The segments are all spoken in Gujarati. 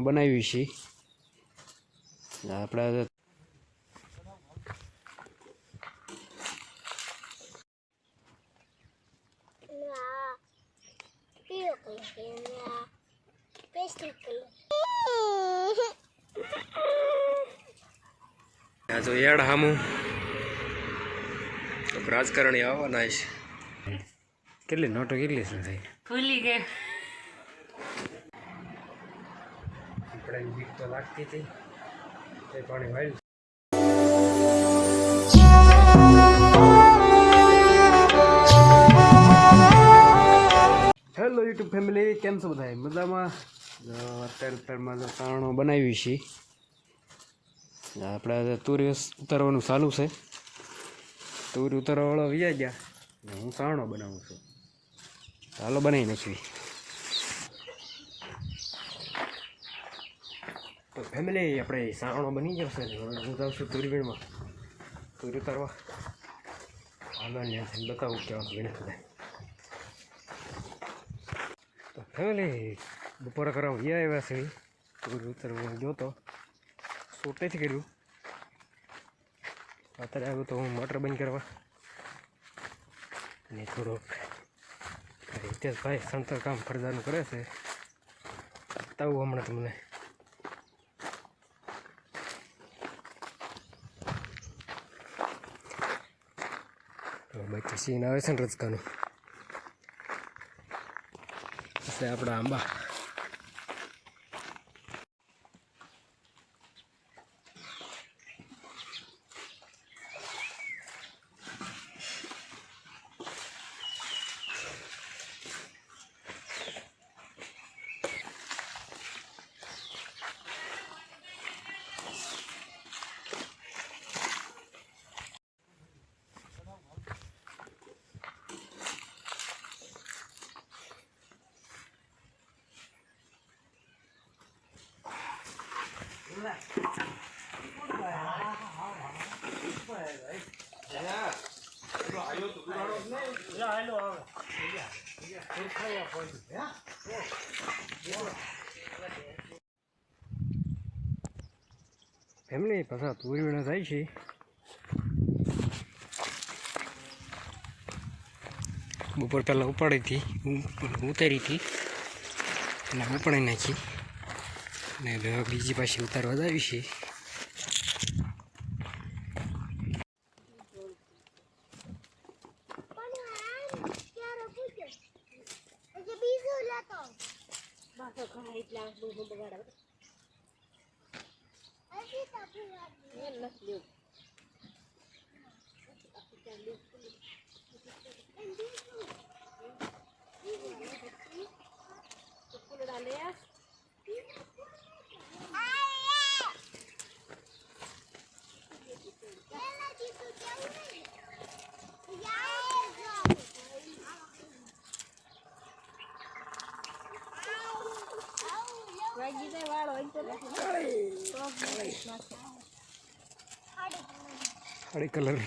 બનાવી છે આપણે જો યાડ હામું રાજકારણી આવવાના છે કેટલી નોટો કેટલી છે થઈ ભૂલી ગઈ આપણે બીક તો લાગતી હતી તે પાણી વાળ્યું. હેલો યુટ્યુબ ફેમિલી, કેમ છો બધા? મજામાં? અત્યારમાં જો સાણો બનાવી છે આપણે તુરી ઉતારવાનું ચાલુ છે. તુરી ઉતારવાવાળો વ્યા ગયા ને હું સાણો બનાવું છું. ચાલો બનાવી નાખવી. તો ફેમિલી આપણે સાણો બની જશે ને હું જાઉં છું તુરી વીણમાં તુરી ઉતારવા. હાલો ને બતાવું કેવા વીણે બધા. તો ફેમિલી બપોરે કરવા વ્યા આવ્યા છે. તુરી ઉતારવા જોતો શૂટ નથી કર્યું. અત્યારે આવ્યું તો હું મોટર બંધ કરવા ને થોડોક હિતેશભાઈ સણતર કામ ફરજાનું કરે છે બતાવું હમણાં તમને. બાકી સીન આવે છે ને રચકાનું એટલે આપણા આંબા ફેમિલી પાછા તુરી વીણા જાય છે. બપોર પહેલાં ઉપાડી હતી ઉતારી હતી એટલે ઉપાડી નાખી ને બીજી પાછી ઉતારવા જ આવી છે. હાડી કલર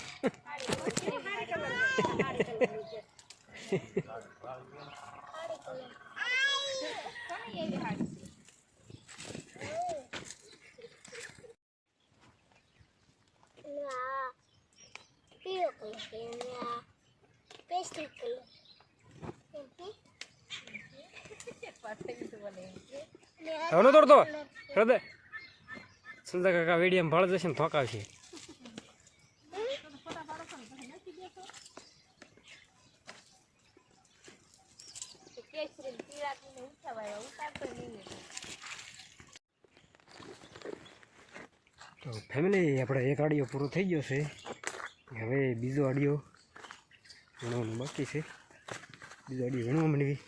હવે તોડતો હૃદય સંજા કાકા વેડિયામાં ભાળ જશે ને થોકાવશે. તો ફેમિલી આપણે એક આડિયો પૂરો થઈ ગયો છે. હવે બીજો આડિયો વીણવાનું બાકી છે. બીજો આડિયો વીણવા માંડવી.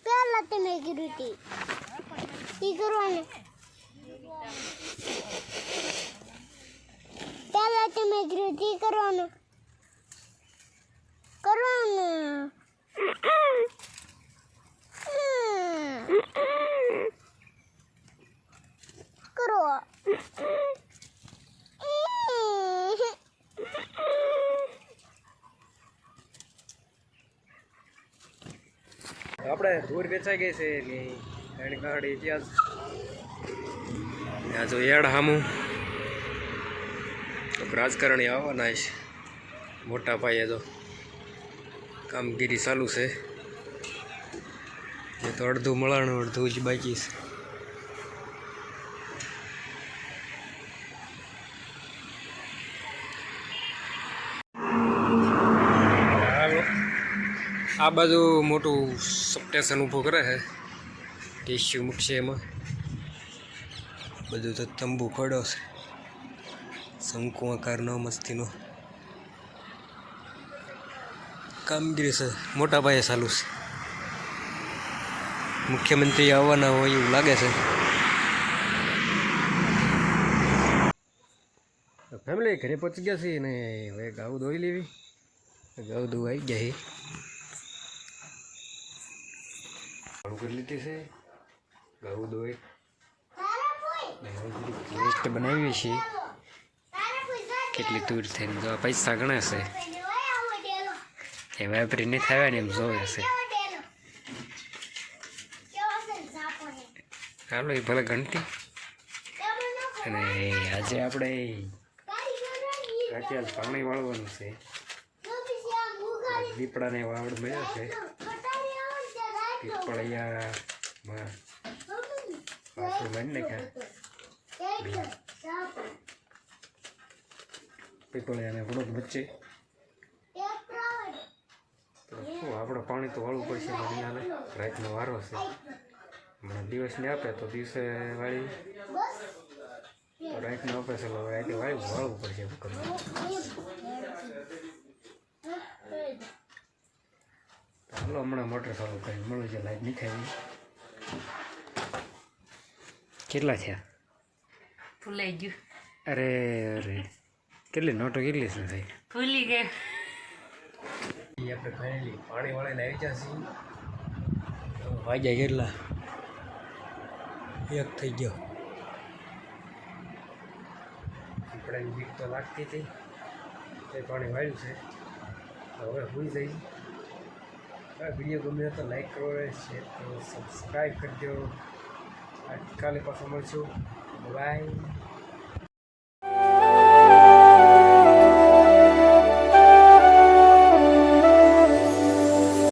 પહેલા તમે કીધું તી કરવાનું તમે કૃતિ કરવાનું કરવાનું કરો આપણે ધૂળ વેચાઈ ગઈ છે ને એની ગાડી ત્યાં આ જો યાડ હામું રાજકારણી આવવાના છે મોટા પાયે તો કામગીરી ચાલુ છે એ તો અડધું મળાણું અડધું જ બાકી છે આ બાજુ મોટું સબસ્ટેશન ઊભું કરે છે ટીસ્યુ મૂકશે એમાં બધું તો તંબુ પડ્યો છે શંકુ આકારનો મસ્તીનો કામગીરી છે મોટા પાયે ચાલુ છે મુખ્યમંત્રી આવવાના હોય એવું લાગે છે ફેમિલી ઘરે પહોંચી ગયા છીએ ને હવે ગાઉ ધોઈ લેવી ગાઉ ધોઈ આવી ગયા છે કરી લીધી છે ગાઉ ધોઈ લિસ્ટ બનાવી છીએ કેટલી દૂર થઈને જો પૈસા ગણે છે એ વાપરી નહીં થયા ને એમ જોવે છે હાલો એ ભલે ગણતી અને આજે આપણે રાતે પાણી વાળવાનું છે દીપડાને વાવડ મળ્યા છે પીપળિયામાં પાછું મારી નાખ્યા પીપળિયાને વડોદ વચ્ચે શું આપણે પાણી તો વાળવું પડશે નહીં હાલે રાતનો વારો છે હમણાં દિવસને આપે તો દિવસે વાળી રાતને આપે છે રાતે વાળવું પડશે હાલો હમણાં મોટર ચાલુ કરી મળું છે લાઈટ નહીં ખાઈ કેટલા થયા ભૂલાઈ ગયું અરે અરે કેટલી નોટો કેટલી છે ભાઈ ભૂલી ગયો આપણે ફાઇનલી પાણી વાળીને આવી જશે વાગ્યા કેટલા એક થઈ ગયો આપણે બીક તો લાગતી હતી તે પાણી વાળ્યું છે હવે ભૂલી જઈ આ વિડીયો ગમ્યો તો લાઈક કરો શેર કરો સબસ્ક્રાઈબ કરજો કાલે પાછો મળશું બાય.